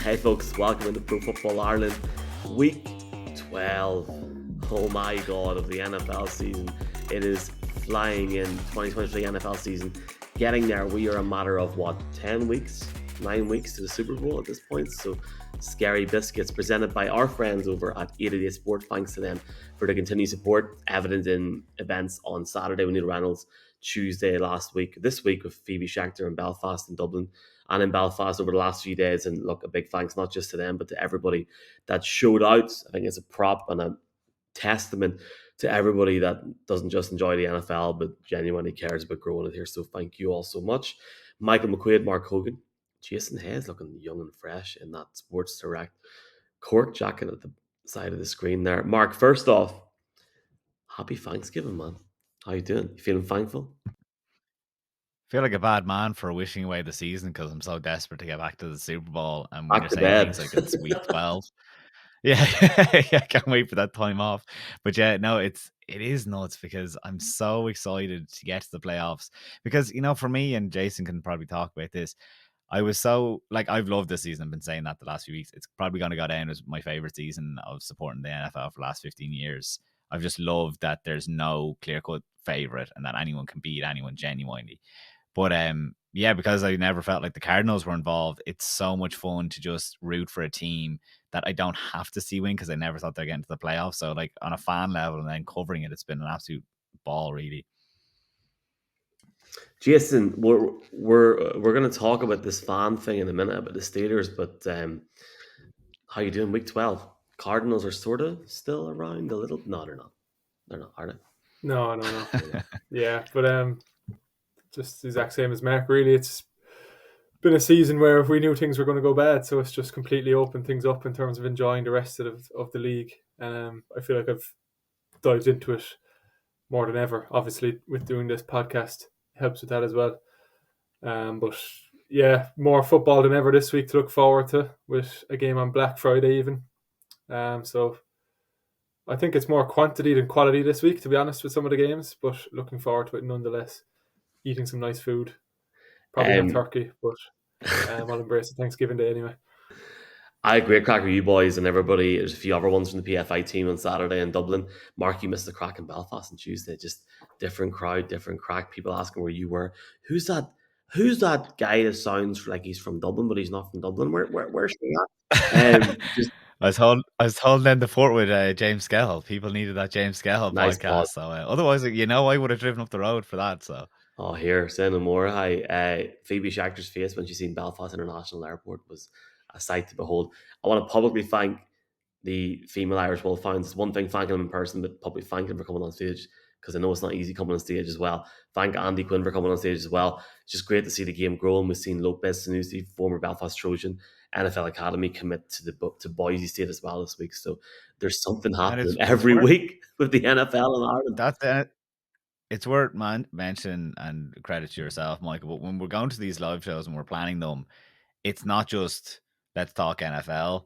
Hey folks, welcome into Pro Football Ireland, week 12. Oh my god, of the NFL season. It is flying in, 2023 NFL season. Getting there, we are a matter of 10 weeks, 9 weeks to the Super Bowl at this point. So scary biscuits presented by our friends over at 88 Sport. Thanks to them for the continued support, evident in events on Saturday with Neil Reynolds, Tuesday last week, this week with Phoebe Schechter in Belfast and Dublin and in Belfast over the last few days. And look, a big thanks not just to them, but to everybody that showed out. I think it's a prop and a testament to everybody that doesn't just enjoy the NFL, but genuinely cares about growing it here. So thank you all so much. Michael McQuaid, Mark Hogan, Jason Hayes looking young and fresh in that Sports Direct cork jacket at the side of the screen there. Mark, first off, happy Thanksgiving, man. How you doing? You feeling thankful? Feel like a bad man for wishing away the season because I'm so desperate to get back to the Super Bowl. And when Back you're to saying bed. things like it's week 12, yeah, I can't wait for that time off. But yeah, no, it is nuts because I'm so excited to get to the playoffs. Because, for me, and Jason can probably talk about this, I was so, I've loved this season. I've been saying that the last few weeks. It's probably going to go down as my favorite season of supporting the NFL for the last 15 years. I've just loved that there's no clear-cut favorite and that anyone can beat anyone genuinely. But yeah, because I never felt like the Cardinals were involved, it's so much fun to just root for a team that I don't have to see win because I never thought they'd get into the playoffs. So on a fan level and then covering it, it's been an absolute ball, really. Jason, we're going to talk about this fan thing in a minute about the Steelers, but how you doing? Week 12. Cardinals are sort of still around a little. No, they're not. They're not, are they? No. Yeah, but just the exact same as Mark. Really, it's been a season where we knew things were going to go bad, so it's just completely opened things up in terms of enjoying the rest of the league. I feel like I've dived into it more than ever. Obviously, with doing this podcast, helps with that as well. But yeah, more football than ever this week to look forward to, with a game on Black Friday even. So I think it's more quantity than quality this week, to be honest, with some of the games. But looking forward to it nonetheless. Eating some nice food. Probably not turkey, but I'll embrace it Thanksgiving Day anyway. I agree, crack with you boys and everybody. There's a few other ones from the PFI team on Saturday in Dublin. Mark, you missed the crack in Belfast on Tuesday. Just different crowd, different crack. People asking where you were. Who's that? Who's that guy that sounds like he's from Dublin, but he's not from Dublin? Where's he at? Just I was told then the fort with James Skehill. People needed that James Skehill nice podcast. pod. So otherwise, I would have driven up the road for that. So Here, say no more. Hi, Phoebe Schachter's face when she seen Belfast International Airport was a sight to behold. I want to publicly thank the female Irish Wolfhounds. It's one thing thanking them in person, but publicly thanking them for coming on stage, because I know it's not easy coming on stage as well. Thank Andy Quinn for coming on stage as well. It's just great to see the game growing. We've seen Lopez Sanusi, former Belfast Trojan, NFL Academy, commit to Boise State as well this week. So there's something happening every week with the NFL in Ireland. That's it's worth mentioning and credit to yourself, Michael. But when we're going to these live shows and we're planning them, it's not just let's talk NFL.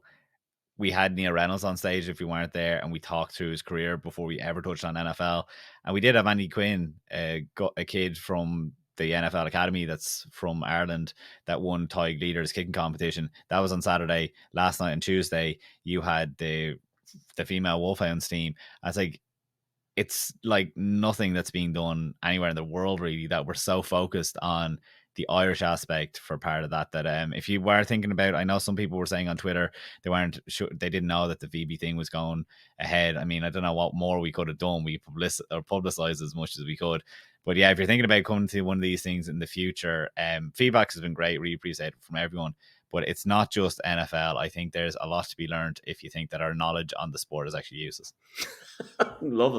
We had Neil Reynolds on stage if we weren't there, and we talked through his career before we ever touched on NFL. And we did have Andy Quinn, a kid from the NFL Academy that's from Ireland that won Tig Leaders kicking competition. That was on Saturday. Last night and Tuesday, you had the female Wolfhounds team. I was like, it's like nothing that's being done anywhere in the world, really, that we're so focused on the Irish aspect for part of that if you were thinking about, I know some people were saying on Twitter they weren't sure, they didn't know that the VB thing was going ahead. I mean, I don't know what more we could have done. We publicized as much as we could. But yeah, if you're thinking about coming to one of these things in the future, feedback has been great, really appreciated from everyone. But it's not just NFL. I think there's a lot to be learned if you think that our knowledge on the sport is actually useless. Love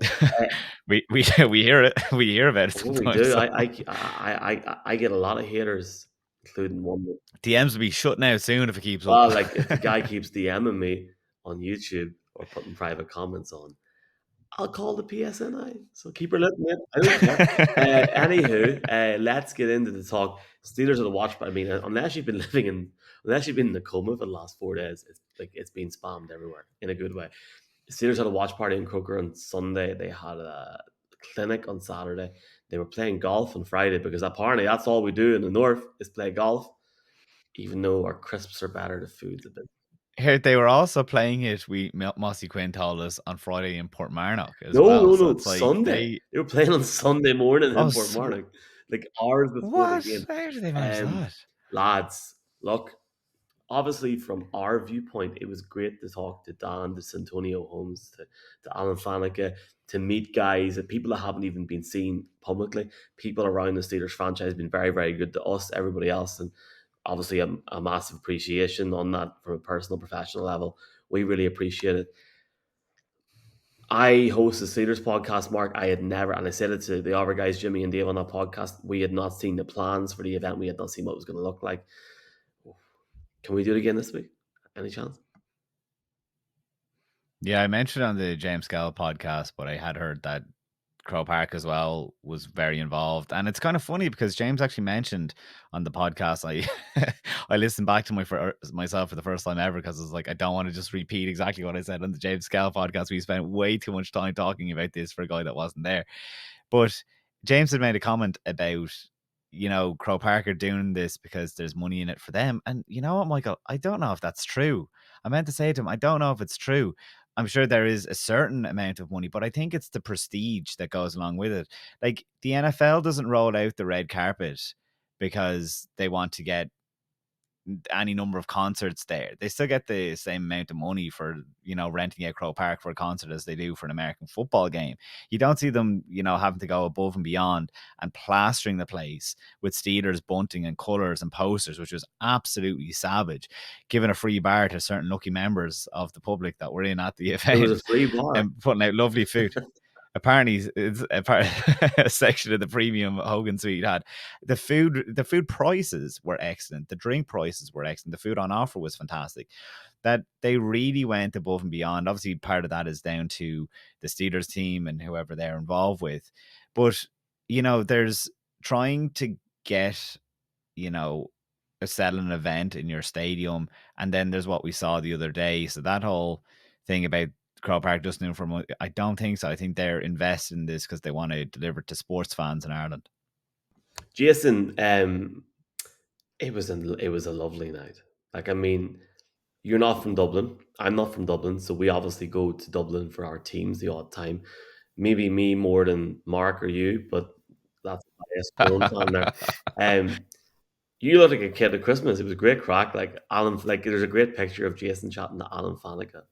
it. We hear it. We hear about it sometimes. We do. So. I get a lot of haters, including one. DMs will be shutting out soon if it keeps up. Well, like if the guy keeps DMing me on YouTube or putting private comments on, I'll call the PSNI. So keep her listening. I don't care. Anywho, let's get into the talk. Steelers are the watch, but I mean, unless you've been in the coma for the last 4 days, it's been spammed everywhere in a good way. The Steelers had a watch party in Croker on Sunday. They had a clinic on Saturday. They were playing golf on Friday because apparently that's all we do in the north is play golf. even though our crisps are better, the food's a bit. Here, they were also playing it, Mossy Quinn told us, on Friday in Portmarnock as No, well. no, So no. it's like Sunday. They were playing on Sunday morning in Port so Marnock, like hours before the what? game. How did they manage that? Lads, look, obviously from our viewpoint, it was great to talk to Dan, to Santonio Holmes, to Alan Faneca, to meet guys that people that haven't even been seen publicly. People around the Steelers franchise have been very, very good to us, everybody else, and obviously a massive appreciation on that from a personal, professional level. We really appreciate it. I host the Steelers podcast, Mark. I had never, and I said it to the other guys, Jimmy and Dave, on that podcast. We had not seen the plans for the event. We had not seen what it was going to look like. Can we do it again this week? Any chance? Yeah, I mentioned on the James Gell podcast, but I had heard that Crow Park as well was very involved. And it's kind of funny because James actually mentioned on the podcast, I listened back to myself for the first time ever because I was like, I don't want to just repeat exactly what I said on the James Gell podcast. We spent way too much time talking about this for a guy that wasn't there. But James had made a comment about, Crow Park are doing this because there's money in it for them. And you know what, Michael? I don't know if that's true. I meant to say to him, I don't know if it's true. I'm sure there is a certain amount of money, but I think it's the prestige that goes along with it. Like the NFL doesn't roll out the red carpet because they want to get any number of concerts there. They still get the same amount of money for, renting out Crow Park for a concert as they do for an American football game. You don't see them, having to go above and beyond and plastering the place with Steelers bunting and colours and posters, which was absolutely savage, giving a free bar to certain lucky members of the public that were in at the event. It was a free bar. And putting out lovely food. Apparently, it's a section of the premium Hogan Suite had the food. The food prices were excellent. The drink prices were excellent. The food on offer was fantastic. That they really went above and beyond. Obviously, part of that is down to the Steelers team and whoever they're involved with. But there's trying to get selling an event in your stadium, and then there's what we saw the other day. So that whole thing about Crow Park just knew from, I don't think so. I think they're invested in this because they want to deliver to sports fans in Ireland. Jason, it was a lovely night. Like, I mean, you're not from Dublin. I'm not from Dublin, so we obviously go to Dublin for our teams the odd time. Maybe me more than Mark or you, but that's my own fan there. You look like a kid at Christmas. It was a great crack. Like Alan, like there's a great picture of Jason chatting to Alan Faneca,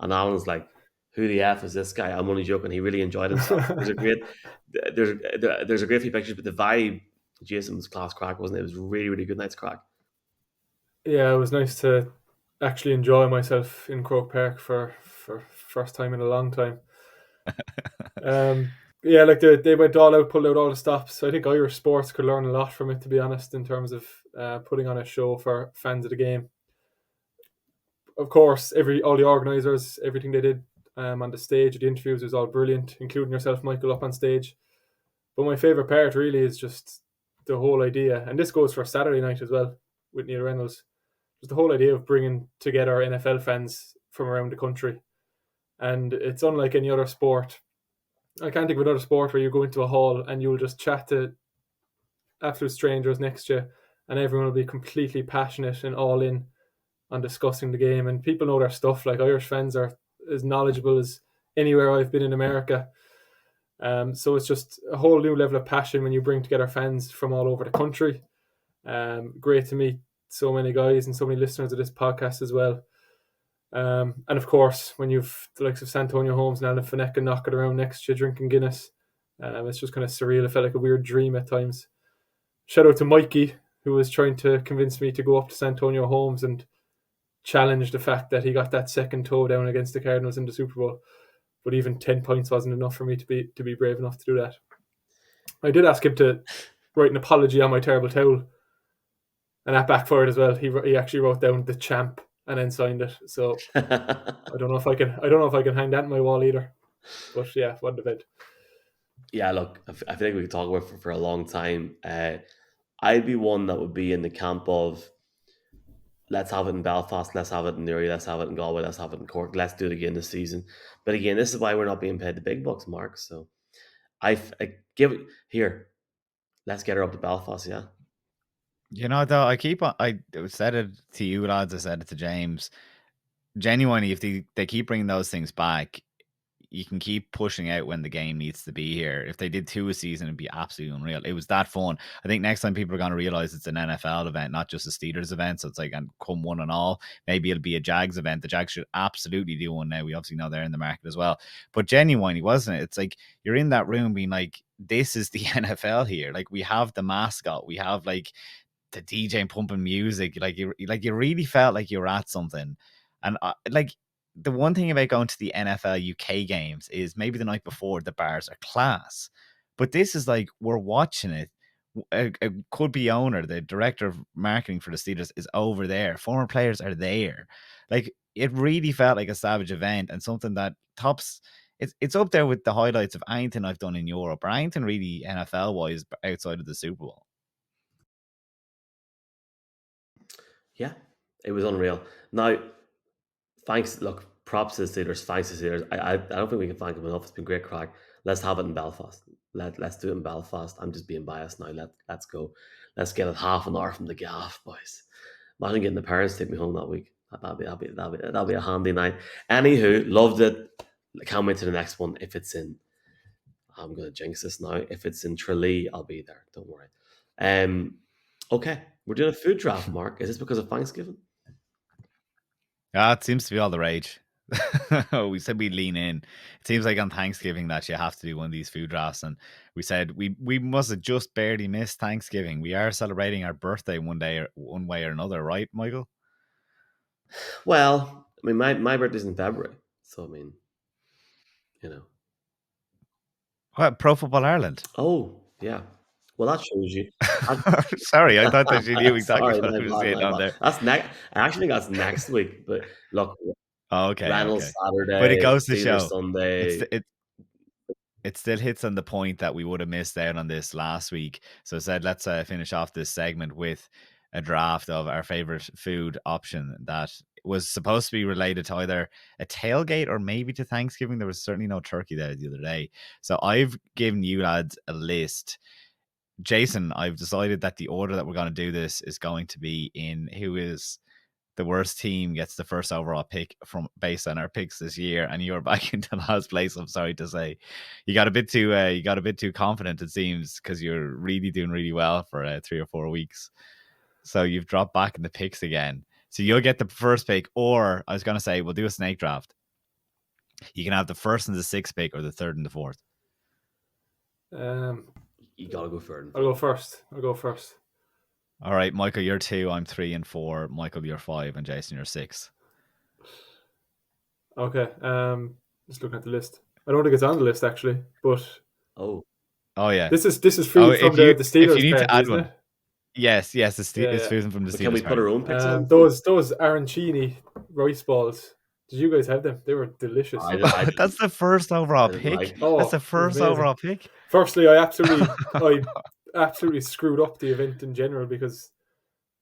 and Alan's like, "Who the f is this guy?" I'm only joking. He really enjoyed himself. There's a great few pictures, but the vibe, Jason was class crack, wasn't it? It was really, really good night's crack. Yeah, it was nice to actually enjoy myself in Croke Park for first time in a long time. Yeah, like they went all out, pulled out all the stops. I think Irish sports could learn a lot from it, to be honest, in terms of putting on a show for fans of the game. Of course, all the organisers, everything they did on the stage, the interviews was all brilliant, including yourself, Michael, up on stage. But my favourite part really is just the whole idea, and this goes for Saturday night as well with Neil Reynolds. Just the whole idea of bringing together NFL fans from around the country, and it's unlike any other sport. I can't think of another sport where you go into a hall and you'll just chat to absolute strangers next to you, and everyone will be completely passionate and all in on discussing the game. And people know their stuff. Like Irish fans are as knowledgeable as anywhere I've been in America. So it's just a whole new level of passion when you bring together fans from all over the country. Great to meet so many guys and so many listeners of this podcast as well. And of course, when you've the likes of Santonio Holmes and Alan Faneca knocking around next to you drinking Guinness, it's just kind of surreal. It felt like a weird dream at times. Shout out to Mikey, who was trying to convince me to go up to Santonio Holmes and challenge the fact that he got that second toe down against the Cardinals in the Super Bowl. But even 10 points wasn't enough for me to be brave enough to do that. I did ask him to write an apology on my terrible towel, and that backfired as well. He actually wrote down the champ and then signed it. So I don't know if I can hang that in my wall either. But yeah, what an event. Yeah, look, I feel like we could talk about it for a long time. I'd be one that would be in the camp of let's have it in Belfast, let's have it in Newry, let's have it in Galway, let's have it in Cork, let's do it again this season. But again, this is why we're not being paid the big bucks, Mark. So I give it here. Let's get her up to Belfast, yeah. You know, though, I said it to you lads, I said it to James. Genuinely, if they keep bringing those things back, you can keep pushing out when the game needs to be here. If they did 2 a season, it'd be absolutely unreal. It was that fun. I think next time people are going to realize it's an NFL event, not just a Steelers event. So it's like, and come one and all. Maybe it'll be a Jags event. The Jags should absolutely do one now. We obviously know they're in the market as well. But genuinely, wasn't it? It's like you're in that room being like, this is the NFL here. Like, we have the mascot. We have like the DJ pumping music. Like you really felt like you were at something. And like, the one thing about going to the NFL UK games is maybe the night before the bars are class, but this is like we're watching it. A could-be owner, the director of marketing for the Steelers, is over there. Former players are there. Like, it really felt like a savage event and something that tops. It's up there with the highlights of anything I've done in Europe or anything really NFL wise outside of the Super Bowl. Yeah, it was unreal. Now, thanks. Look, props to the Steelers. Thanks to the Steelers. I don't think we can thank them enough. It's been great crack. Let's have it in Belfast. Let's do it in Belfast. I'm just being biased now. Let's go. Let's get it half an hour from the gaff, boys. Imagine getting the parents to take me home that week. That'll be a handy night. Anywho, loved it. Can't wait to the next one. If it's in, I'm gonna jinx this now. If it's in Tralee, I'll be there. Don't worry. Okay, we're doing a food draft, Mark. Is this because of Thanksgiving? Yeah, it seems to be all the rage. We said we'd lean in. It seems like on Thanksgiving that you have to do one of these food drafts, and we said we must have just barely missed Thanksgiving. We are celebrating our birthday one way or another, right, Michael? Well, I mean, my birthday's in February, so I mean, you know. What, Pro Football Ireland? Oh, yeah. Well, that shows you. Sorry, I thought that you knew exactly Sorry, what I was saying on there. That's next. I actually think that's next week. But look, Oh, okay. Reynolds But it Saturday, goes to Steelers show Sunday. it still hits on the point that we would have missed out on this last week. So I said, let's finish off this segment with a draft of our favorite food option that was supposed to be related to either a tailgate or maybe to Thanksgiving. There was certainly no turkey there the other day. So I've given you lads a list. Jason, I've decided that the order that we're going to do this is going to be in who is the worst team gets the first overall pick from based on our picks this year, and you're back into last place. I'm sorry to say, you got a bit too confident, it seems, because you're really doing really well for 3 or 4 weeks. So you've dropped back in the picks again. So you'll get the first pick, or I was going to say we'll do a snake draft. You can have the first and the sixth pick, or the third and the fourth. You gotta go third. I'll go first. All right, Michael, you're 2. I'm 3 and 4. Michael, you're 5, and Jason, you're 6. Okay. Just looking at the list. I don't think it's on the list actually, but oh yeah, this is food from the Steelers. If you need part, to add isn't one, it? yes, it's food from the Steelers. Can we put our own picks on? Those arancini rice balls. Did you guys have them? They were delicious. That's the first overall pick. That's the first overall pick. Firstly, I absolutely screwed up the event in general because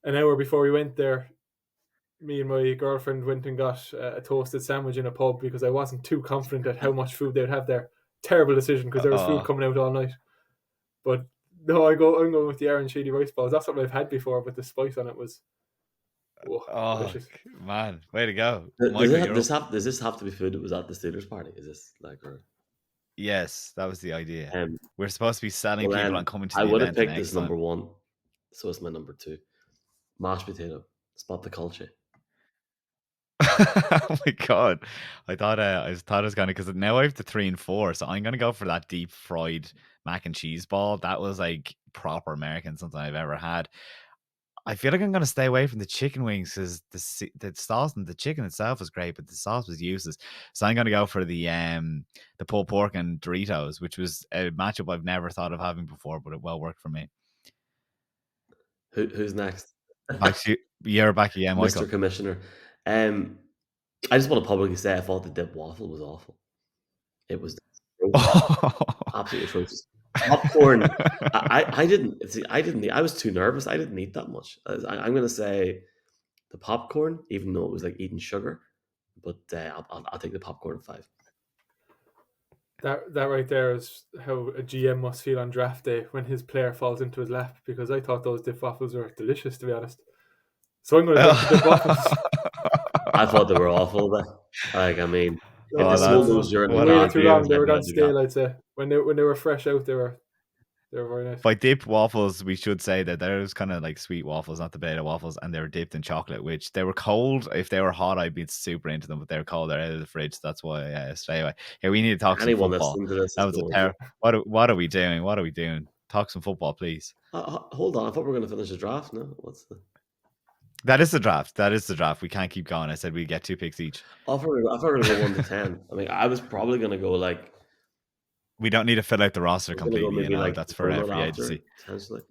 an hour before we went there, me and my girlfriend went and got a toasted sandwich in a pub because I wasn't too confident at how much food they'd have there. Terrible decision because there was food coming out all night. But no, I'm going with the arancini rice balls. That's what I've had before, but the spice on it was delicious. Man, way to go. Does this have to be food that was at the Steelers party? Is this like Yes, that was the idea. We're supposed to be selling people on coming to the event. I would have event picked this number 1, so it's my number 2. Mashed potato. Spot the culture. Oh my god! I thought it was gonna, because now I have the 3 and 4, so I'm gonna go for that deep fried mac and cheese ball. That was like proper American, something I've ever had. I feel like I'm gonna stay away from the chicken wings because the sauce and the chicken itself was great, but the sauce was useless. So I'm gonna go for the pulled pork and Doritos, which was a matchup I've never thought of having before, but it well worked for me. Who's next? You're back again, Michael. Mr. Commissioner. I just want to publicly say I thought the dip waffle was awful. It was absolutely atrocious. Popcorn. I didn't. I was too nervous. I didn't eat that much. I'm going to say the popcorn, even though it was like eating sugar. But I'll take the popcorn at 5. That right there is how a GM must feel on draft day when his player falls into his lap, because I thought those dip waffles were delicious, to be honest. So I'm going to drink the dip waffles. I thought they were awful, but like, I mean, if they Oh, sold that's those No, during the they what a waited too draft, long. review. They I'd were be gone like, yeah. stale, I'd say. When they were fresh out, they were very nice. By dip waffles, we should say that there's kind of like sweet waffles, not the beta waffles, and they were dipped in chocolate, which they were cold. If they were hot, I'd be super into them, but they're cold. They're out of the fridge. That's why straight away. Here, we need to talk some Anyone football. listening to this That is was a going to. pair. What are we doing? What are we doing? Talk some football, please. Hold on, I thought we were going to finish the draft. No, what's the? That is the draft. That is the draft. We can't keep going. I said we get 2 picks each. I thought we were going to go 1 to 10. I mean, I was probably going to go like. We don't need to fill out the roster I was going to go completely. maybe like That's for donut free after, agency. potentially.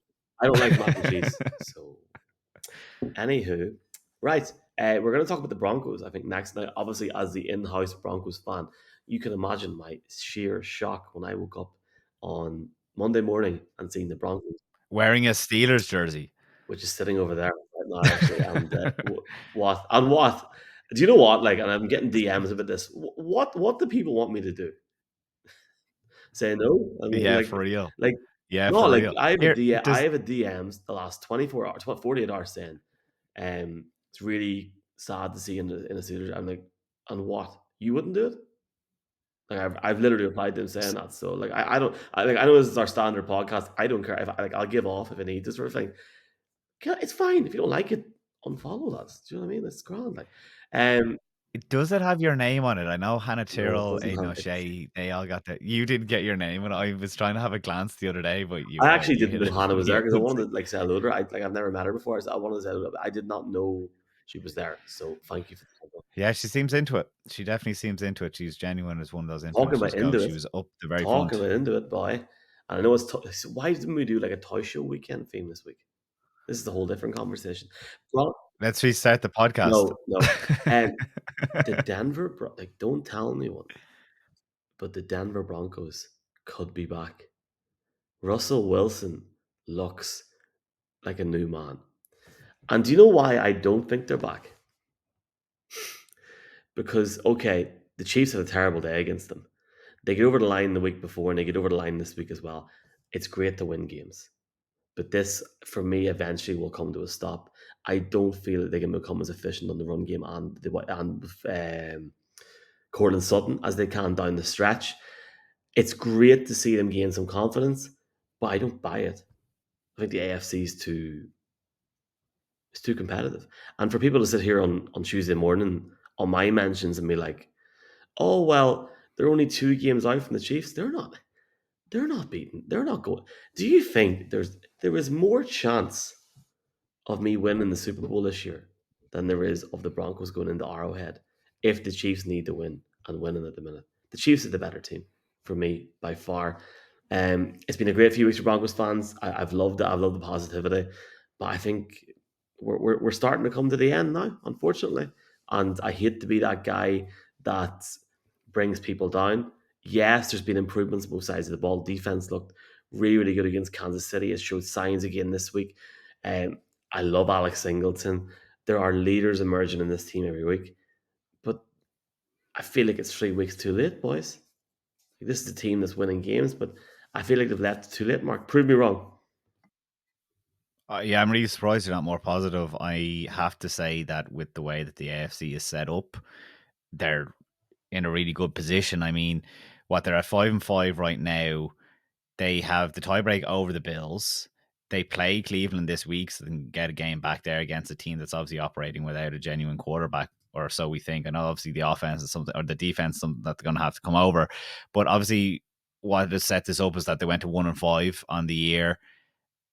I don't like mac and cheese. So, anywho, right. We're going to talk about the Broncos, I think, next night. Obviously, as the in-house Broncos fan, you can imagine my sheer shock when I woke up on Monday morning and seeing the Broncos, Wearing a Steelers jersey. which is sitting over there right now, actually. And what? Do you know what? Like, and I'm getting DMs about this. What do people want me to do? Say no? I mean, Yeah, for real. like Yeah, no, for like real. I have Here, I does have a DMs the last 24 hours, 48 hours saying, it's really sad to see in a Steelers. I'm like, and what? You wouldn't do it? Like I've literally replied to them saying that. So like I don't I know this is our standard podcast. I don't care if I'll give off if I need to sort of thing. It's fine if you don't like it. Unfollow us. Do you know what I mean? It's grand. Like, does it have your name on it? I know Hannah no, it Tyrrell, doesn't Aidan have. O'Shea, they all got that. You didn't get your name, and I was trying to have a glance the other day, but I actually you didn't hit know it Hannah from was the there because I wanted outside. to like say hello to her. I've never met her before. So I wanted to say hello. I did not know she was there. So thank you for Yeah, she seems into it. She definitely seems into it. She's genuine as one of those talking about influencers go. into She it. was up the very Talking front. about into it, boy. And I know it's why didn't we do like a toy show weekend theme this week? This is a whole different conversation. Well, Let's restart the podcast. no. And the Denver like don't tell anyone, but the Denver Broncos could be back. Russell Wilson looks like a new man. And do you know why I don't think they're back? Because okay, the Chiefs had a terrible day against them. They get over the line the week before and they get over the line this week as well. It's great to win games. But this, for me, eventually will come to a stop. I don't feel that they can become as efficient on the run game and with Cortland Sutton as they can down the stretch. It's great to see them gain some confidence, but I don't buy it. I think the AFC is too competitive. And for people to sit here on Tuesday morning on my mentions and be like, oh well, they're only 2 games out from the Chiefs. They're not. They're not beaten. They're not going. Do you think there is more chance of me winning the Super Bowl this year than there is of the Broncos going into Arrowhead if the Chiefs need to win and winning at the minute? The Chiefs are the better team for me by far. It's been a great few weeks for Broncos fans. I've loved it. I've loved the positivity, but I think we're starting to come to the end now, unfortunately. And I hate to be that guy that brings people down. Yes, there's been improvements on both sides of the ball. Defense looked really, really good against Kansas City. It showed signs again this week. I love Alex Singleton. There are leaders emerging in this team every week, but I feel like it's 3 weeks too late, boys. This is a team that's winning games, but I feel like they've left it too late. Mark, prove me wrong. Yeah, I'm really surprised you're not more positive. I have to say that with the way that the AFC is set up, they're in a really good position. I mean, they're at 5-5 right now. They have the tiebreak over the Bills. They play Cleveland this week, so they can get a game back there against a team that's obviously operating without a genuine quarterback, or so we think. I know obviously the offense is something, or the defense is something that they're going to have to come over. But obviously, what has set this up is that they went to 1-5 on the year,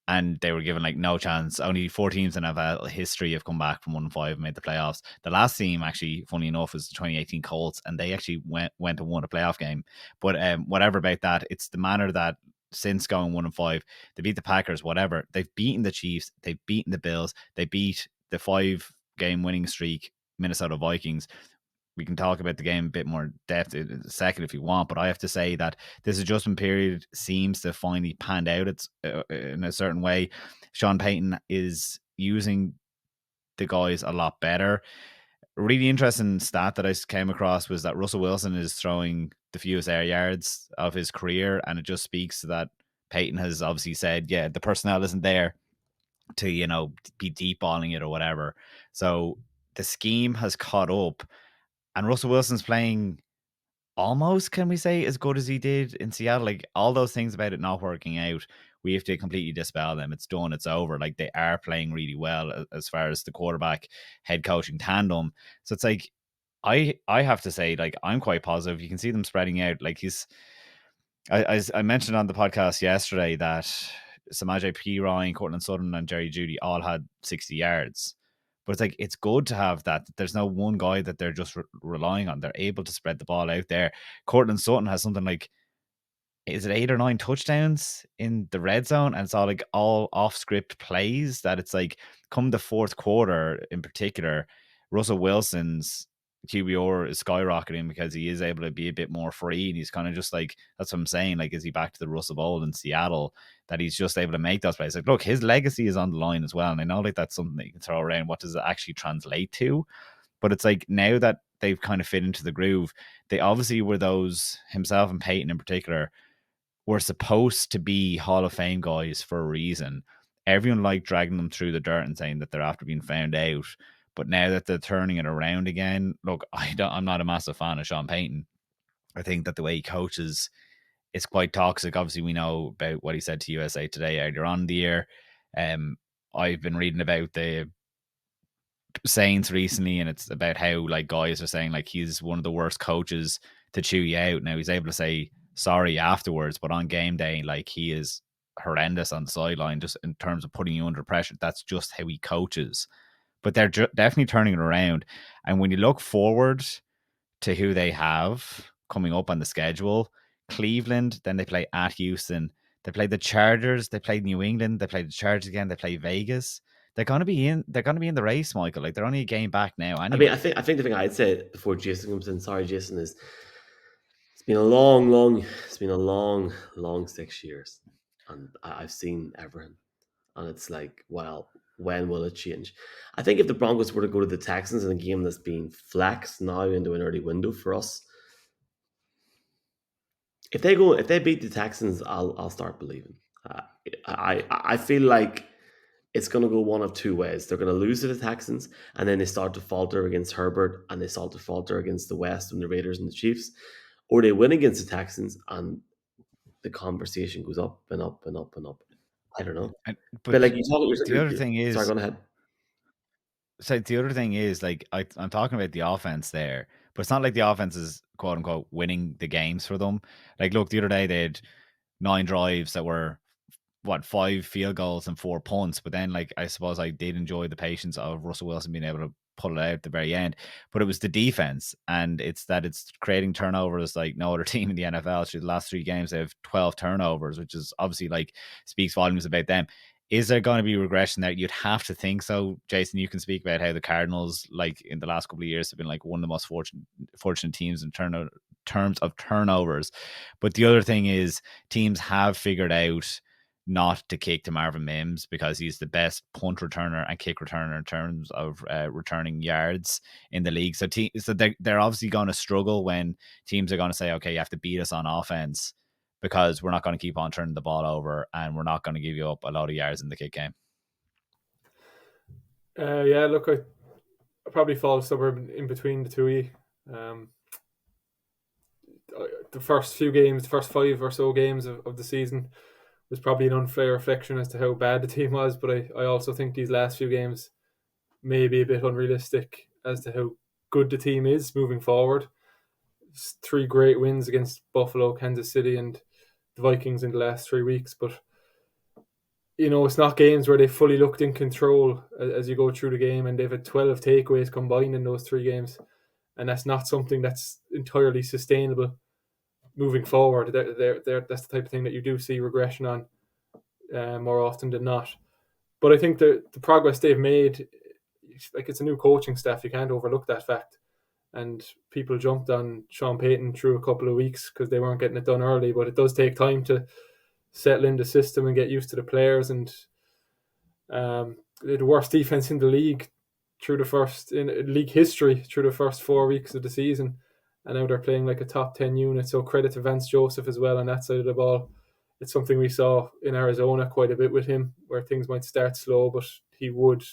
and they were given like no chance. Only 4 teams in NFL history have come back from 1-5 and made the playoffs. The last team, actually, funny enough, was the 2018 Colts, and they actually went and won a playoff game. But whatever about that, it's the manner that since going 1-5, they beat the Packers, whatever. They've beaten the Chiefs, they've beaten the Bills, they beat the 5-game winning streak Minnesota Vikings. We can talk about the game a bit more depth in a second if you want, but I have to say that this adjustment period seems to finally panned out. It's in a certain way. Sean Payton is using the guys a lot better. A really interesting stat that I came across was that Russell Wilson is throwing the fewest air yards of his career, and it just speaks to that. Peyton has obviously said, yeah, the personnel isn't there to, you know, be deep balling it or whatever. So the scheme has caught up, and Russell Wilson's playing almost, can we say, as good as he did in Seattle. Like, all those things about it not working out, we have to completely dispel them. It's done, it's over. Like, they are playing really well as far as the quarterback head coaching tandem. So it's like, I have to say, like, I'm quite positive. You can see them spreading out. Like, I mentioned on the podcast yesterday that Samaje P. Ryan, Cortland Sutton, and Jerry Jeudy all had 60 yards. But it's like, it's good to have that. There's no one guy that they're just relying on. They're able to spread the ball out there. Cortland Sutton has something like, is it 8 or 9 touchdowns in the red zone? And it's all like all off script plays that it's like, come the fourth quarter in particular, Russell Wilson's QBR is skyrocketing because he is able to be a bit more free, and he's kind of just like, that's what I'm saying. Like, is he back to the Russell Bowl in Seattle, that he's just able to make those plays? Like, look, his legacy is on the line as well. And I know, like, that's something that you can throw around. What does it actually translate to? But it's like, now that they've kind of fit into the groove, they obviously were those, himself and Peyton in particular, were supposed to be Hall of Fame guys for a reason. Everyone liked dragging them through the dirt and saying that they're after being found out. But now that they're turning it around again, look, I'm not a massive fan of Sean Payton. I think that the way he coaches is quite toxic. Obviously, we know about what he said to USA Today earlier on in the year. I've been reading about the Saints recently, and it's about how, like, guys are saying, like, he's one of the worst coaches to chew you out. Now, he's able to say sorry afterwards, but on game day, like, he is horrendous on the sideline just in terms of putting you under pressure. That's just how he coaches. But they're definitely turning it around. And when you look forward to who they have coming up on the schedule, Cleveland, then they play at Houston, they play the Chargers, they play New England, they play the Chargers again, they play Vegas. They're gonna be in the race, Michael. Like, they're only a game back now anyway. I mean, I think the thing I'd say before Jason comes in, sorry Jason, is it's been a long 6 years, and I've seen everything, and it's like, well, when will it change? I think if the Broncos were to go to the Texans in a game that's being flexed now into an early window for us, if they beat the Texans, I'll start believing. I feel like it's going to go one of two ways. They're going to lose to the Texans, and then they start to falter against Herbert, and they start to falter against the West and the Raiders and the Chiefs, or they win against the Texans, and the conversation goes up and up and up and up. I don't know. But like, you talk, the other thing is, sorry, go ahead. So the other thing is, like, I'm talking about the offense there, but it's not like the offense is, quote unquote, winning the games for them. Like, look, the other day they had 9 drives that were, 5 field goals and 4 punts. But then, like, I suppose I did enjoy the patience of Russell Wilson being able to pull it out at the very end. But it was the defense, and it's creating turnovers like no other team in the NFL. Through the last 3 games, they have 12 turnovers, which is obviously, like, speaks volumes about them. Is there going to be regression there? You'd have to think so. Jason, you can speak about how the Cardinals, like, in the last couple of years, have been like one of the most fortunate teams in terms of turnovers. But the other thing is, teams have figured out not to kick to Marvin Mims because he's the best punt returner and kick returner in terms of returning yards in the league. So they're obviously going to struggle when teams are going to say, okay, you have to beat us on offense because we're not going to keep on turning the ball over and we're not going to give you up a lot of yards in the kick game. Yeah, look, I probably fall somewhere in between the two. The first few games, the first 5 or so games of the season was probably an unfair reflection as to how bad the team was, but I also think these last few games may be a bit unrealistic as to how good the team is moving forward. It's 3 great wins against Buffalo, Kansas City, and the Vikings in the last 3 weeks, but you know, it's not games where they fully looked in control as you go through the game, and they've had 12 takeaways combined in those 3 games, and that's not something that's entirely sustainable moving forward. That's the type of thing that you do see regression on more often than not. But I think the progress they've made, like, it's a new coaching staff, you can't overlook that fact. And people jumped on Sean Payton through a couple of weeks because they weren't getting it done early, but it does take time to settle in the system and get used to the players. And the worst defense in the league through the first in league history through the first 4 weeks of the season, and now they're playing like a top 10 unit. So credit to Vance Joseph as well on that side of the ball. It's something we saw in Arizona quite a bit with him, where things might start slow, but he would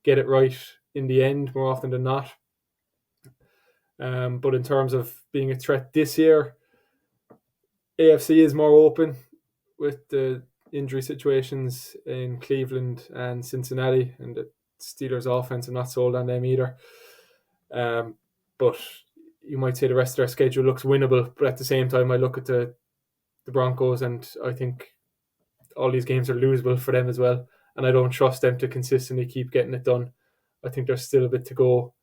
get it right in the end more often than not. But in terms of being a threat this year, AFC is more open with the injury situations in Cleveland and Cincinnati, and the Steelers' offense. I'm not sold on them either. But you might say the rest of their schedule looks winnable. But at the same time, I look at the Broncos, and I think all these games are losable for them as well. And I don't trust them to consistently keep getting it done. I think there's still a bit to go.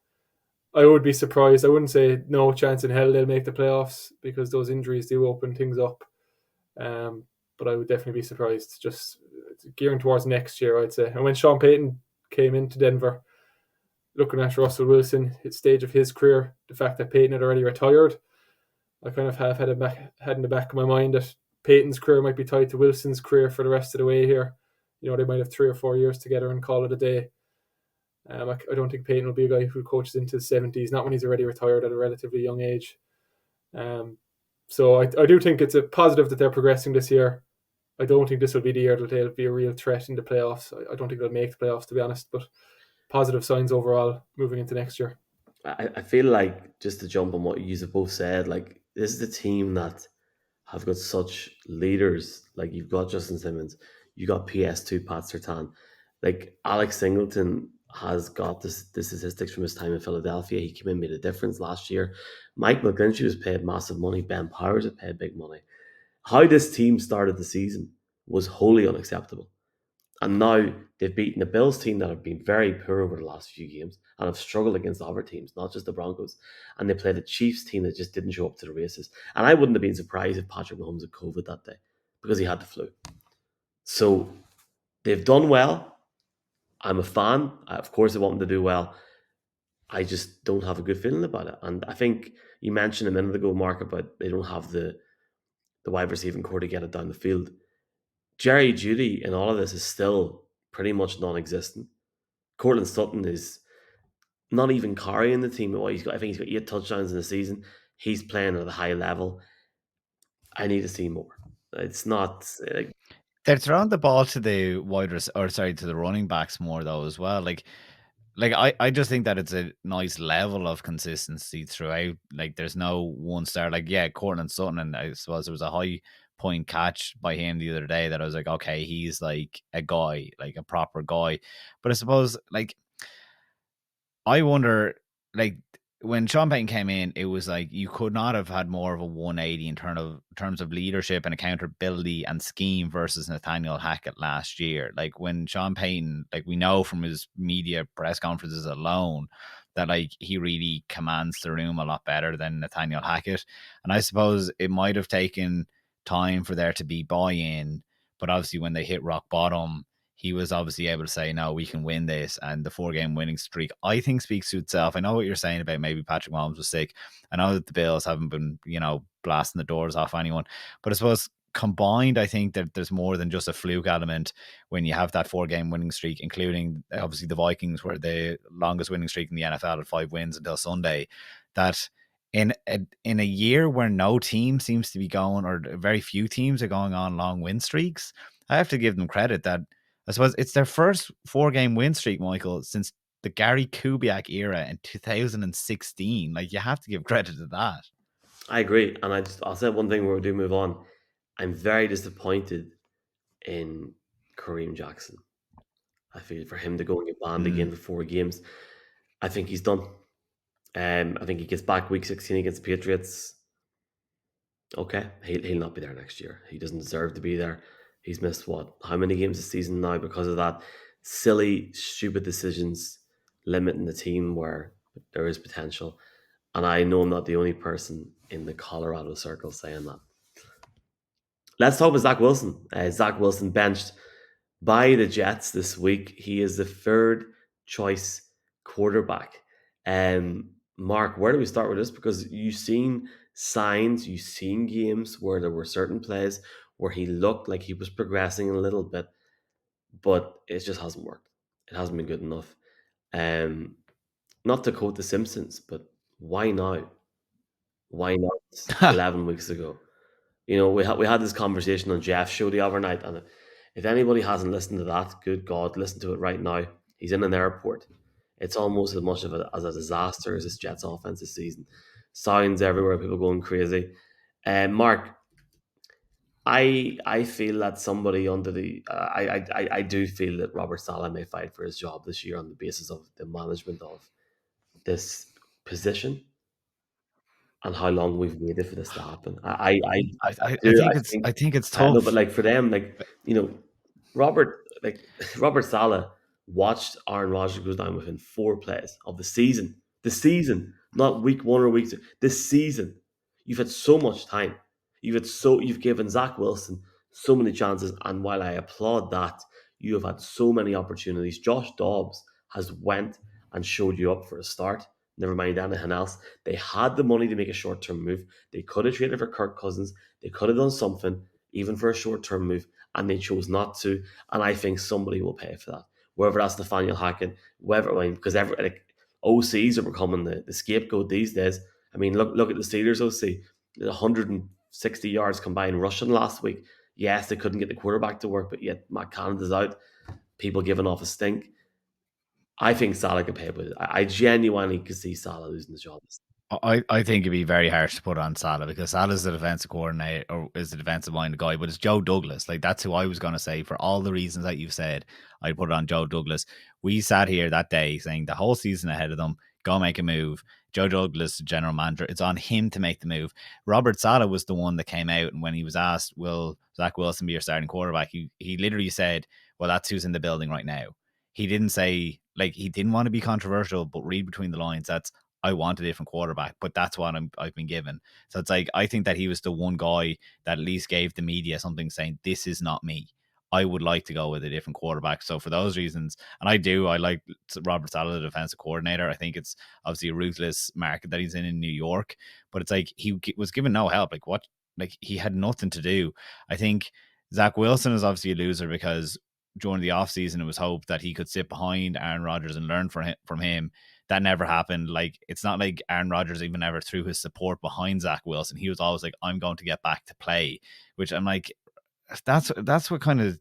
I would be surprised. I wouldn't say no chance in hell they'll make the playoffs, because those injuries do open things up. But I would definitely be surprised. Just gearing towards next year, I'd say. And when Sean Payton came into Denver, looking at Russell Wilson, his stage of his career, the fact that Payton had already retired, I kind of have had in the back of my mind that Payton's career might be tied to Wilson's career for the rest of the way here. You know, they might have 3 or 4 years together and call it a day. I don't think Payton will be a guy who coaches into his 70s, not when he's already retired at a relatively young age. So I do think it's a positive that they're progressing this year. I don't think this will be the year that they'll be a real threat in the playoffs. I don't think they'll make the playoffs, to be honest, but positive signs overall moving into next year. I feel like, just to jump on what you have both said, like, this is the team that have got such leaders. Like, you've got Justin Simmons, you got PS2 Pat Surtain, like Alex Singleton has got the statistics from his time in Philadelphia. He came in, made a difference last year. Mike McGlinchey was paid massive money. Ben Powers was paid big money. How this team started the season was wholly unacceptable. And now they've beaten the Bills team that have been very poor over the last few games and have struggled against other teams, not just the Broncos. And they played the Chiefs team that just didn't show up to the races. And I wouldn't have been surprised if Patrick Mahomes had COVID that day, because he had the flu. So they've done well. I'm a fan. Of course, I want them to do well. I just don't have a good feeling about it. And I think you mentioned a minute ago, Mark, about they don't have the wide receiving core to get it down the field. Jerry Jeudy in all of this is still pretty much non-existent. Cortland Sutton is not even carrying the team. I think he's got 8 touchdowns in the season. He's playing at a high level. I need to see more. It's not they're throwing the ball to the to the running backs more though as well. Like I just think that it's a nice level of consistency throughout. Like, there's no one star. Like, yeah, Cortland Sutton, and I suppose there was a high point catch by him the other day that I was like, okay, he's like a guy, like a proper guy. But I suppose, like, I wonder, like, when Sean Payton came in, it was like you could not have had more of a 180 in terms of leadership and accountability and scheme versus Nathaniel Hackett last year. Like, when Sean Payton, like, we know from his media press conferences alone that, like, he really commands the room a lot better than Nathaniel Hackett. And I suppose it might have taken time for there to be buy-in, but obviously when they hit rock bottom, he was obviously able to say, no, we can win this. And the 4-game winning streak, I think, speaks to itself. I know what you're saying about maybe Patrick Mahomes was sick. I know that the Bills haven't been, blasting the doors off anyone. But I suppose combined, I think that there's more than just a fluke element when you have that 4-game winning streak, including obviously the Vikings were the longest winning streak in the NFL at 5 wins until Sunday. That in a year where no team seems to be going, or very few teams are going on long win streaks, I have to give them credit that I suppose it's their first 4-game win streak, Michael, since the Gary Kubiak era in 2016. Like, you have to give credit to that. I agree. And I'll say one thing where we do move on. I'm very disappointed in Kareem Jackson. I feel for him to go and get banned again for 4 games, I think he's done. I think he gets back week 16 against the Patriots. Okay, he'll not be there next year. He doesn't deserve to be there. He's missed how many games this season now because of that silly, stupid decisions limiting the team where there is potential. And I know I'm not the only person in the Colorado circle saying that. Let's talk about Zach Wilson. Zach Wilson benched by the Jets this week. He is the 3rd choice quarterback. Mark, where do we start with this? Because you've seen signs, you've seen games where there were certain plays where he looked like he was progressing a little bit, but it just hasn't worked. It hasn't been good enough. Not to quote The Simpsons, but why now? Why not 11 weeks ago? We had this conversation on Jeff's show the other night, and if anybody hasn't listened to that, good God, listen to it right now. He's in an airport. It's almost as much of a disaster as this Jets offense this season. Signs everywhere, people going crazy. Mark, I feel that somebody under the I do feel that Robert Saleh may fight for his job this year on the basis of the management of this position and how long we've waited for this to happen. I think it's I know, tough. but like for them, Robert Saleh watched Aaron Rodgers go down within 4 plays of the season. The season, not week 1 or week 2. This season, you've had so much time. You've given Zach Wilson so many chances, and while I applaud that, you have had so many opportunities. Josh Dobbs has went and showed you up for a start. Never mind anything else. They had the money to make a short-term move. They could have traded for Kirk Cousins. They could have done something, even for a short-term move, and they chose not to. And I think somebody will pay for that. Whether that's Nathaniel Hackett, because OCs are becoming the scapegoat these days. I mean, look at the Steelers OC. 160 yards combined rushing last week. Yes, they couldn't get the quarterback to work, but yet Matt Canada's out. People giving off a stink. I think Saleh could pay, but I genuinely could see Saleh losing the job. I think it'd be very harsh to put on Saleh because Saleh's the defensive coordinator or is the defensive minded guy, but it's Joe Douglas. Like that's who I was going to say for all the reasons that you've said. I'd put it on Joe Douglas. We sat here that day saying the whole season ahead of them, go make a move. Joe Douglas, the general manager, it's on him to make the move. Robert Saleh was the one that came out, and when he was asked, will Zach Wilson be your starting quarterback? He literally said, well, that's who's in the building right now. He didn't say, like, he didn't want to be controversial, but read between the lines. That's, I want a different quarterback, but that's what I've been given. So it's like, I think that he was the one guy that at least gave the media something saying, this is not me. I would like to go with a different quarterback. So for those reasons, and I like Robert Saleh, the defensive coordinator. I think it's obviously a ruthless market that he's in New York, but it's like he was given no help. Like he had nothing to do. I think Zach Wilson is obviously a loser because during the offseason, it was hoped that he could sit behind Aaron Rodgers and learn from him. That never happened. Like, it's not like Aaron Rodgers even ever threw his support behind Zach Wilson. He was always like, I'm going to get back to play, which I'm like, that's what kind of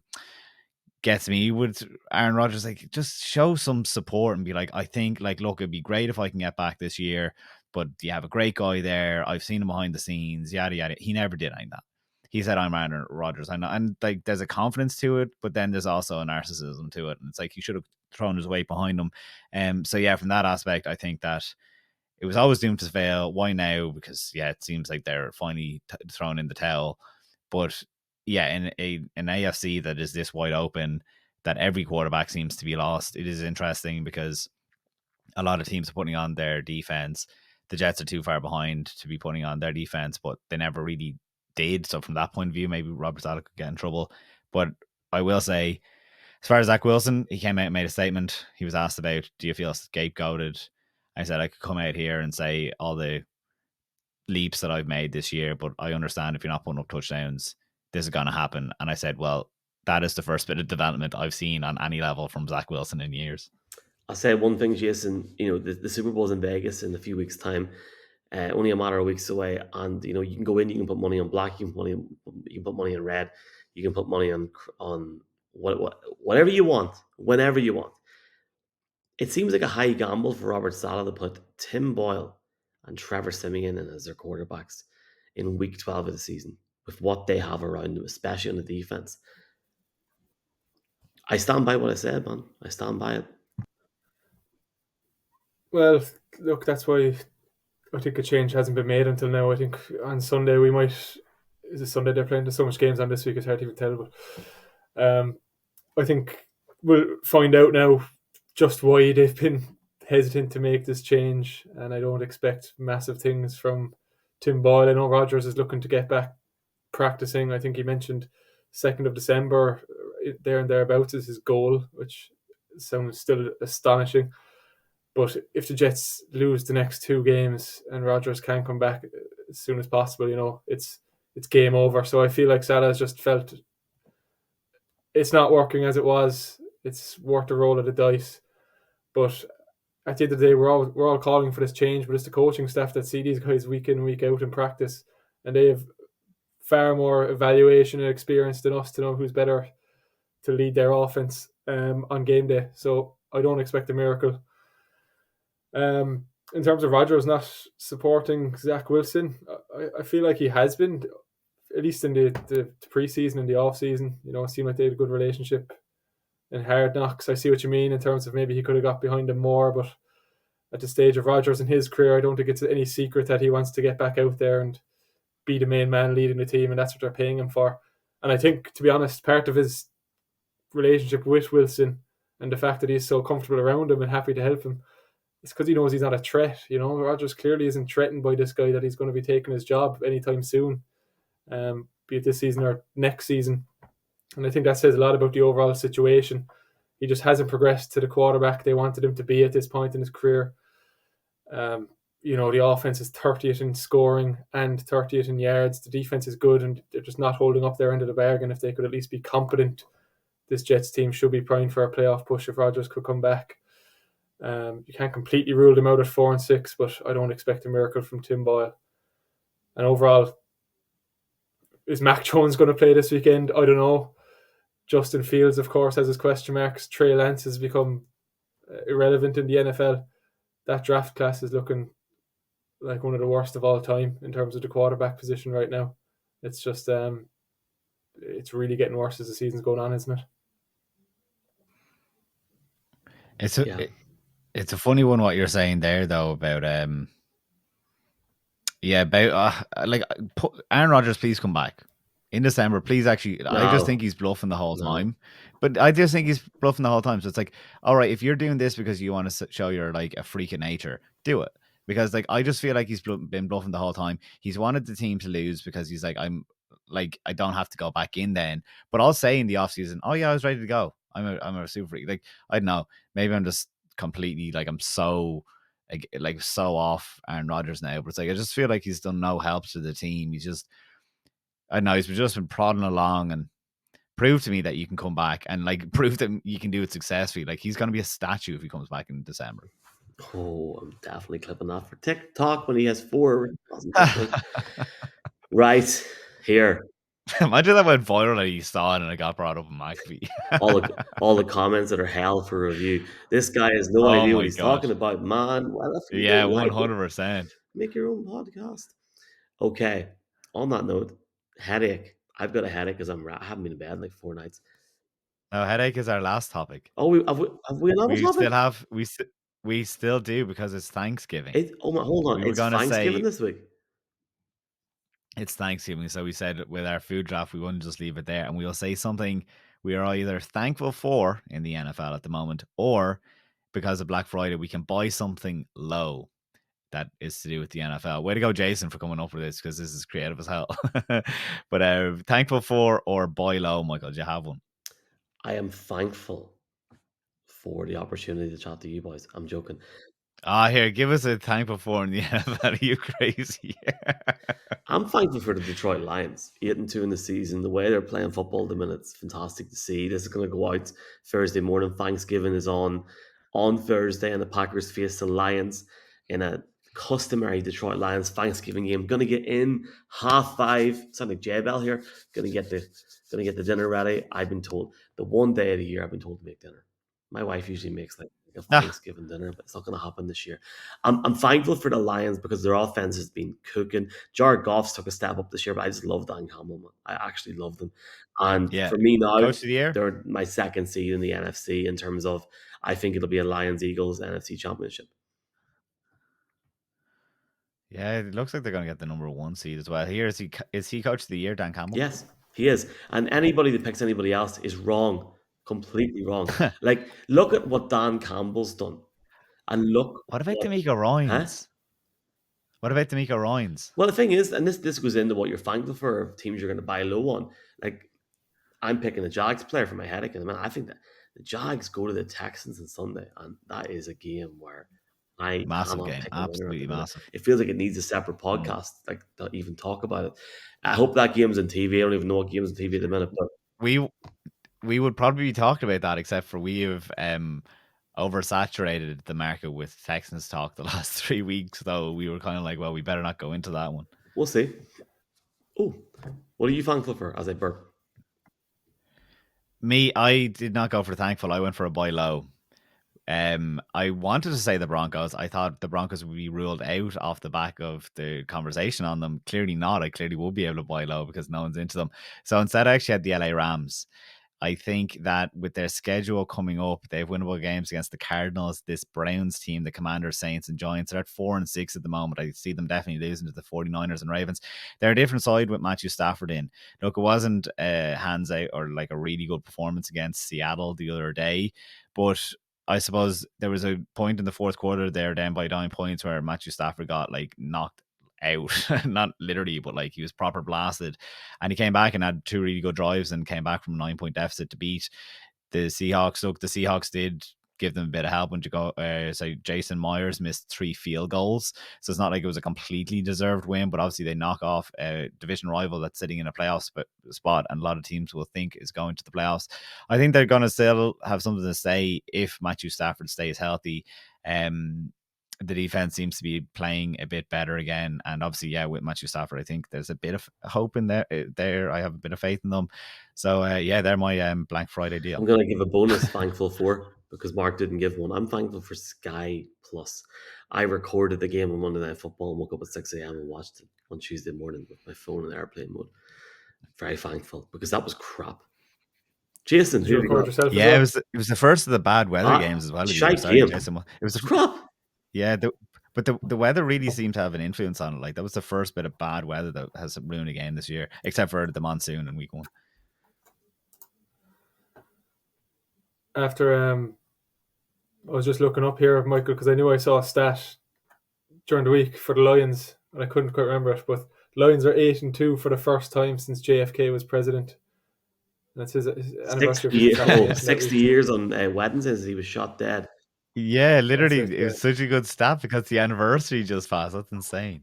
gets me with Aaron Rodgers. Like, just show some support and be like, I think, like, look, it'd be great if I can get back this year, but you have a great guy there. I've seen him behind the scenes, yada, yada. He never did any of that. He said, I'm Aaron Rodgers. I know. And like, there's a confidence to it, but then there's also a narcissism to it. And it's like, he should have thrown his weight behind him. So yeah, from that aspect, I think that it was always doomed to fail. Why now? Because yeah, it seems like they're finally thrown in the towel. But yeah, in an AFC that is this wide open, that every quarterback seems to be lost, it is interesting because a lot of teams are putting on their defense. The Jets are too far behind to be putting on their defense, but they never really did. So from that point of view, maybe Robert Saleh could get in trouble. But I will say, as far as Zach Wilson, he came out and made a statement. He was asked about, do you feel scapegoated? I said, I could come out here and say all the leaps that I've made this year, but I understand if you're not putting up touchdowns, this is going to happen. And I said, well, that is the first bit of development I've seen on any level from Zach Wilson in years. I'll say one thing, Jason. The Super Bowl's in Vegas in a few weeks' time. Only a matter of weeks away, and you can go in. You can put money on black. You can put money on red. You can put money on whatever you want, whenever you want. It seems like a high gamble for Robert Saleh to put Tim Boyle and Trevor Siemian in as their quarterbacks in week 12 of the season with what they have around them, especially on the defense. I stand by what I said, man. I stand by it. Well, look, that's why I think a change hasn't been made until now. I think on Sunday we might. Is it Sunday they're playing? There's so much games on this week, it's hard to even tell. But I think we'll find out now just why they've been hesitant to make this change. And I don't expect massive things from Tim Boyle. I know Rodgers is looking to get back practicing. I think he mentioned 2nd of December, there and thereabouts is his goal, which sounds still astonishing. But if the Jets lose the next 2 games and Rodgers can't come back as soon as possible, it's game over. So I feel like Salah's just felt it's not working as it was. It's worth a roll of the dice. But at the end of the day, we're all calling for this change, but it's the coaching staff that see these guys week in, week out in practice, and they have far more evaluation and experience than us to know who's better to lead their offense on game day. So I don't expect a miracle. In terms of Rodgers not supporting Zach Wilson, I feel like he has been, at least in the preseason and the off season. You know, it seemed like they had a good relationship. In Hard Knocks, I see what you mean in terms of maybe he could have got behind him more, but at the stage of Rodgers in his career, I don't think it's any secret that he wants to get back out there and be the main man leading the team, and that's what they're paying him for. And I think, to be honest, part of his relationship with Wilson and the fact that he's so comfortable around him and happy to help him, it's because he knows he's not a threat. You know, Rodgers clearly isn't threatened by this guy that he's going to be taking his job anytime soon, be it this season or next season. And I think that says a lot about the overall situation. He just hasn't progressed to the quarterback they wanted him to be at this point in his career. You know, the offense is 30th in scoring and 30th in yards. The defense is good, and they're just not holding up their end of the bargain. If they could at least be competent, this Jets team should be primed for a playoff push if Rodgers could come back. You can't completely rule them out at 4-6, but I don't expect a miracle from Tim Boyle. And overall, is Mac Jones going to play this weekend? I don't know. Justin Fields, of course, has his question marks. Trey Lance has become irrelevant in the NFL. That draft class is looking like one of the worst of all time in terms of the quarterback position right now. It's just, it's really getting worse as the season's going on, isn't it? It's a funny one what you're saying there though about Aaron Rodgers, please come back in December, please. Actually, no. I just think he's bluffing the whole time. But I just think he's bluffing the whole time. So it's like, all right, if you're doing this because you want to show you're like a freak of nature, do it. Because like I just feel like he's been bluffing the whole time. He's wanted the team to lose because he's like, I don't have to go back in then. But I'll say in the offseason, oh yeah, I was ready to go. I'm a super freak. Like I don't know, maybe I'm just completely like I'm so off Aaron Rodgers now. But it's like I just feel like he's done no help to the team. He's just, I don't know, he's just been prodding along and prove to me that you can come back and like prove that you can do it successfully. Like he's going to be a statue if he comes back in December. Oh, I'm definitely clipping that for TikTok when he has 4. Right here. Imagine that went viral and he saw it and it got brought up in McAfee. all the comments that are held for review. This guy has no idea what he's talking about, man. Well, yeah, 100%. Make your own podcast. Okay. On that note, headache. I've got a headache because I haven't been in bed in like 4 nights. No, headache is our last topic. Oh, have we another topic? We still do because it's Thanksgiving. Hold on. It's Thanksgiving this week. It's Thanksgiving, so we said with our food draft we wouldn't just leave it there, and we'll say something we are either thankful for in the NFL at the moment, or because of Black Friday we can buy something low that is to do with the NFL. Way to go, Jason, for coming up with this, because this is creative as hell. But thankful for or buy low, Michael, do you have one? I am thankful for the opportunity to chat to you boys. I'm joking. Here, give us a thankful for in the NFL. Are you crazy? I'm thankful for the Detroit Lions, 8-2 in the season. The way they're playing football at the minute, it's fantastic to see. This is going to go out Thursday morning. Thanksgiving is on Thursday, and the Packers face the Lions in a customary Detroit Lions Thanksgiving game. Going to get in 5:30. Sound like J-Bell here. Going to get the dinner ready. I've been told the one day of the year I've been told to make dinner. My wife usually makes like a Thanksgiving dinner, but it's not going to happen this year. I'm thankful for the Lions because their offense has been cooking. Jared Goff's took a step up this year, but I just love Dan Campbell, man. I actually love them. And for me now, Coach of the year, they're my second seed in the NFC in terms of I think it'll be a Lions-Eagles NFC championship. Yeah, it looks like they're going to get the number 1 seed as well. Here, is he Coach of the Year, Dan Campbell? Yes, he is. And anybody that picks anybody else is wrong. Completely wrong. Like, look at what Dan Campbell's done. And look. What about D'Amico Ryans? Huh? What about D'Amico Ryans? Well, the thing is, and this goes into what you're thankful for, teams you're going to buy low on. Like, I'm picking the Jags player for my headache. And I think that the Jags go to the Texans on Sunday. And that is a game where massive game. Absolutely massive. It feels like it needs a separate podcast, like to even talk about it. I hope that game's on TV. I don't even know what game's on TV at the minute. But we would probably be talking about that, except for we have oversaturated the market with Texans talk the last 3 weeks, though. We were kind of like, well, we better not go into that one. We'll see. Oh, what are you thankful for as I burp? Me, I did not go for thankful. I went for a buy low. I wanted to say the Broncos. I thought the Broncos would be ruled out off the back of the conversation on them. Clearly not. I clearly will be able to buy low because no one's into them. So instead, I actually had the LA Rams. I think that with their schedule coming up, they have winnable games against the Cardinals, this Browns team, the Commanders, Saints, and Giants. They're at 4-6 at the moment. I see them definitely losing to the 49ers and Ravens. They're a different side with Matthew Stafford in. Look, it wasn't hands out or like a really good performance against Seattle the other day, but I suppose there was a point in the fourth quarter there down by 9 points where Matthew Stafford got like knocked out, not literally, but like he was proper blasted, and he came back and had 2 really good drives and came back from a 9-point deficit to beat the Seahawks. Look, the Seahawks did give them a bit of help when you go. So Jason Myers missed 3 field goals, so it's not like it was a completely deserved win. But obviously they knock off a division rival that's sitting in a playoff spot, and a lot of teams will think is going to the playoffs. I think they're going to still have something to say if Matthew Stafford stays healthy. The defense seems to be playing a bit better again, and obviously, yeah, with Matthew Stafford, I think there's a bit of hope in there. I have a bit of faith in them. So, yeah, they're my Blank Friday deal. I'm going to give a bonus thankful for because Mark didn't give one. I'm thankful for Sky Plus. I recorded the game on Monday Night Football and woke up at 6 a.m. and watched it on Tuesday morning with my phone in airplane mode. Very thankful because that was crap. Jason, Did you record yourself? Yeah, it was the first of the bad weather games as well. Jason. It was crap. Yeah, but the weather really seemed to have an influence on it. Like that was the first bit of bad weather that has ruined a game this year, except for the monsoon in week 1. After I was just looking up here, Michael, because I knew I saw a stat during the week for the Lions, and I couldn't quite remember it. But Lions are 8-2 for the first time since JFK was president. That's his anniversary. 60 years on Wednesday since he was shot dead. Yeah, literally, it was such a good stat because the anniversary just passed. That's insane.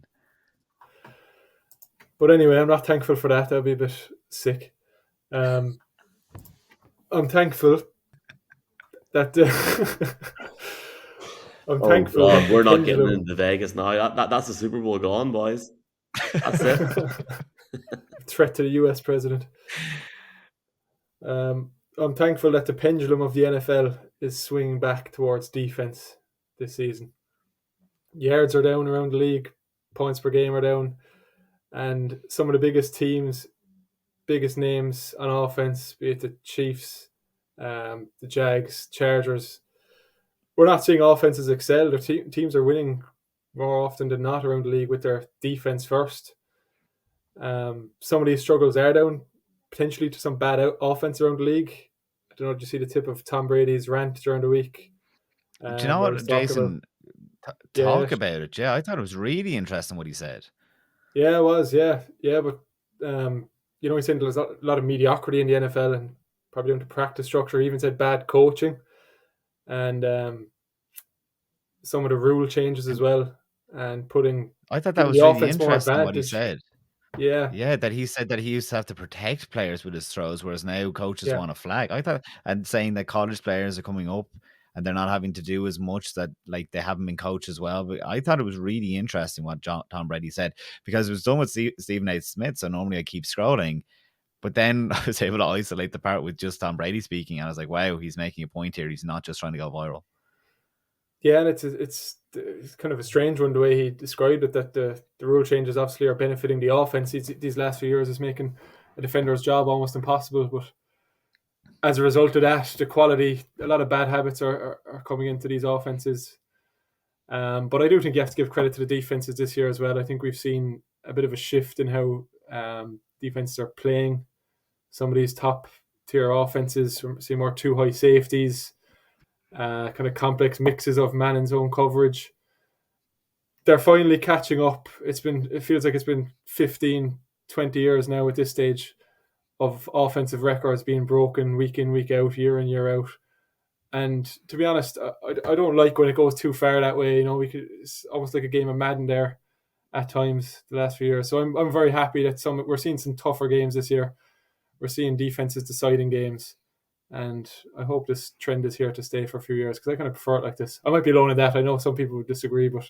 But anyway, I'm not thankful for that. That'd be a bit sick. I'm thankful that I'm thankful. God, we're not getting into Vegas now. That's the Super Bowl gone, boys. That's it. Threat to the US president. I'm thankful that the pendulum of the NFL is swinging back towards defense this season. Yards are down around the league, points per game are down, and some of the biggest teams, biggest names on offense, be it the Chiefs, the Jags, Chargers, we're not seeing offenses excel. Their teams are winning more often than not around the league with their defense first. Some of these struggles are down potentially to some bad offense around the league. I don't know, did you see the tip of Tom Brady's rant during the week? Do you know what, Jason? Talk about it. Yeah, I thought it was really interesting what he said. Yeah, it was. Yeah, but he's saying there's a lot of mediocrity in the NFL and probably down to practice structure. He even said bad coaching and some of the rule changes as well, and putting. I thought that was really interesting what he said. Yeah, that he said that he used to have to protect players with his throws, whereas now coaches want to flag. I thought, and saying that college players are coming up and they're not having to do as much, that like they haven't been coached as well. But I thought it was really interesting what Tom Brady said, because it was done with Stephen A. Smith. So normally I keep scrolling, but then I was able to isolate the part with just Tom Brady speaking, and I was like, wow, he's making a point here. He's not just trying to go viral. Yeah, and it's kind of a strange one the way he described it, that the rule changes obviously are benefiting the offense. These last few years is making a defender's job almost impossible, but as a result of that, the quality, a lot of bad habits are coming into these offenses. But I do think you have to give credit to the defenses this year as well. I think we've seen a bit of a shift in how defenses are playing. Some of these top tier offenses see more too high safeties, kind of complex mixes of man and zone coverage. They're finally catching up. It feels like it's been 15, 20 years now at this stage of offensive records being broken week in, week out, year in, year out. And to be honest, I don't like when it goes too far that way. It's almost like a game of Madden there at times the last few years. So I'm very happy that we're seeing some tougher games this year. We're seeing defenses deciding games. And I hope this trend is here to stay for a few years, because I kind of prefer it like this. I might be alone in that. I know some people would disagree, but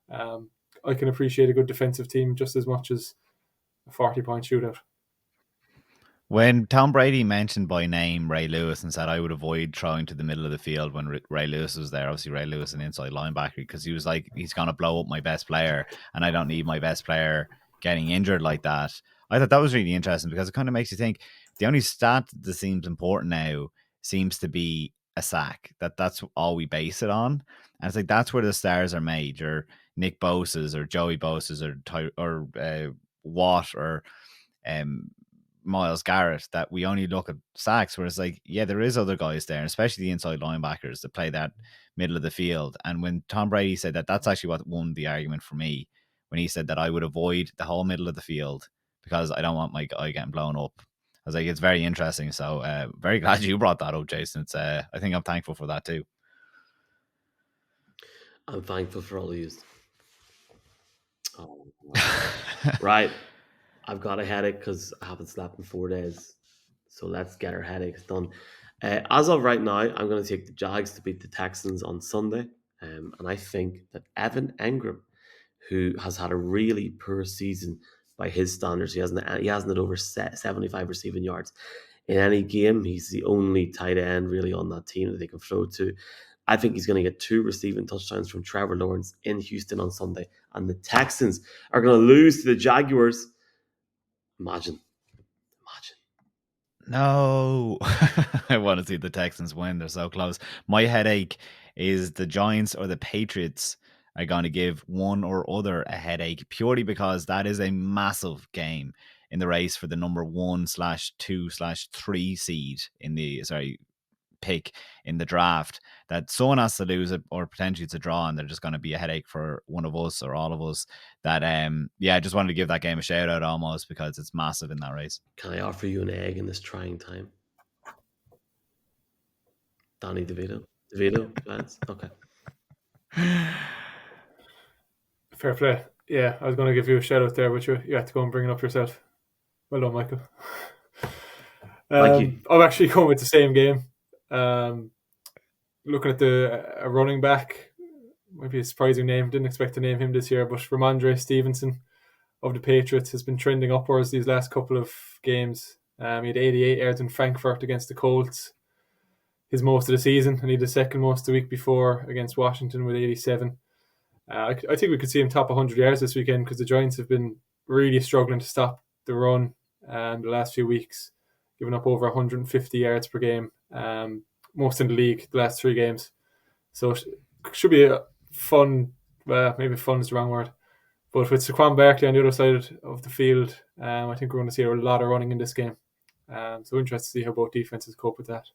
I can appreciate a good defensive team just as much as a 40-point shootout. When Tom Brady mentioned by name Ray Lewis and said I would avoid throwing to the middle of the field when Ray Lewis was there, obviously Ray Lewis an inside linebacker, because he was like, he's going to blow up my best player and I don't need my best player getting injured like that. I thought that was really interesting, because it kind of makes you think the only stat that seems important now seems to be a sack. That's all we base it on. And it's like, that's where the stars are made, or Nick Bosa's or Joey Bosa's or Watt or Myles Garrett, that we only look at sacks, whereas like, yeah, there is other guys there, especially the inside linebackers that play that middle of the field. And when Tom Brady said that, that's actually what won the argument for me, when he said that I would avoid the whole middle of the field because I don't want my guy getting blown up. I was like, it's very interesting. So very glad you brought that up, Jason. It's I think I'm thankful for that too. I'm thankful for all of you. Oh, right. I've got a headache because I haven't slept in 4 days. So let's get our headaches done. As of right now, I'm going to take the Jags to beat the Texans on Sunday. And I think that Evan Engram, who has had a really poor season by his standards, he hasn't had over 75 receiving yards in any game. He's the only tight end really on that team that they can throw to. I think he's going to get 2 receiving touchdowns from Trevor Lawrence in Houston on Sunday. And the Texans are going to lose to the Jaguars. Imagine. No. I want to see the Texans win. They're so close. My headache is the Giants or the Patriots are going to give one or other a headache, purely because that is a massive game in the race for the number 1/2/3 seed in the pick in the draft, that someone has to lose it, or potentially it's a draw and they're just going to be a headache for one of us or all of us. That I just wanted to give that game a shout out almost, because it's massive in that race. Can I offer you an egg in this trying time? Danny DeVito, fans? Okay. Fair play. Yeah, I was going to give you a shout out there, but you had to go and bring it up yourself. Well done, Michael. Thank you. I'm actually going with the same game. Looking at a running back, maybe a surprising name. Didn't expect to name him this year, but Ramondre Stevenson of the Patriots has been trending upwards these last couple of games. He had 88 yards in Frankfurt against the Colts, his most of the season, and he had the second most the week before against Washington with 87. I think we could see him top 100 yards this weekend, because the Giants have been really struggling to stop the run the last few weeks, giving up over 150 yards per game, most in the league the last 3 games. So it should be a fun, maybe fun is the wrong word, but with Saquon Barkley on the other side of the field, I think we're going to see a lot of running in this game. So interested to see how both defenses cope with that.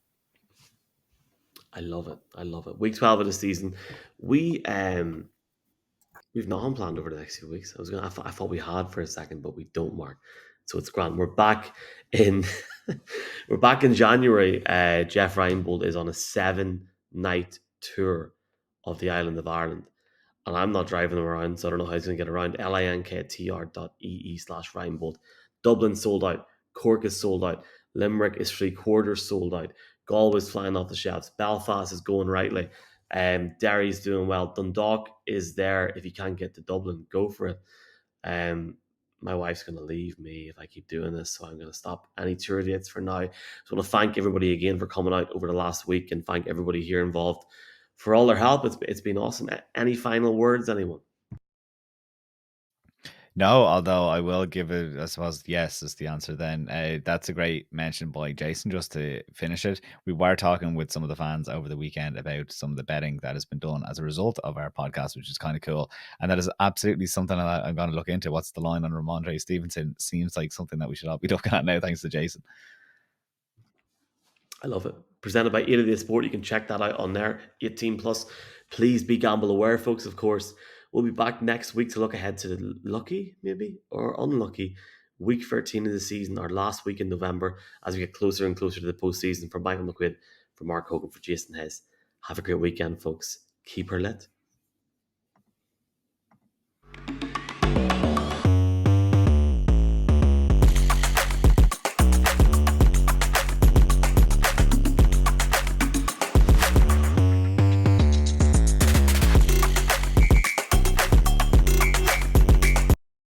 I love it. Week 12 of the season. We've nothing planned over the next few weeks. I thought we had for a second, but we don't, Mark. So it's grand. We're back in January. Jeff Reinbold is on a 7-night tour of the island of Ireland. And I'm not driving him around, so I don't know how he's going to get around. linktr.ee/Reinbold. Dublin sold out. Cork is sold out. Limerick is 3/4 sold out. Galway's flying off the shelves. Belfast is going rightly. Derry's doing well. Dundalk is there. If you can't get to Dublin, go for it. My wife's going to leave me if I keep doing this, so I'm going to stop any tour dates for now. So I want to thank everybody again for coming out over the last week, and thank everybody here involved for all their help. It's been awesome. Any final words, anyone? No, although I will give it, I suppose, yes is the answer then. That's a great mention by Jason, just to finish it. We were talking with some of the fans over the weekend about some of the betting that has been done as a result of our podcast, which is kind of cool. And that is absolutely something that I'm going to look into. What's the line on Ramondre Stevenson? Seems like something that we should all be looking at now, thanks to Jason. I love it. Presented by 8 of the Sport. You can check that out on there. 18 plus. Please be gamble aware, folks, of course. We'll be back next week to look ahead to the lucky, maybe, or unlucky week 13 of the season, our last week in November, as we get closer and closer to the postseason. For Michael McQuaid, for Mark Hogan, for Jason Hess. Have a great weekend, folks. Keep her lit.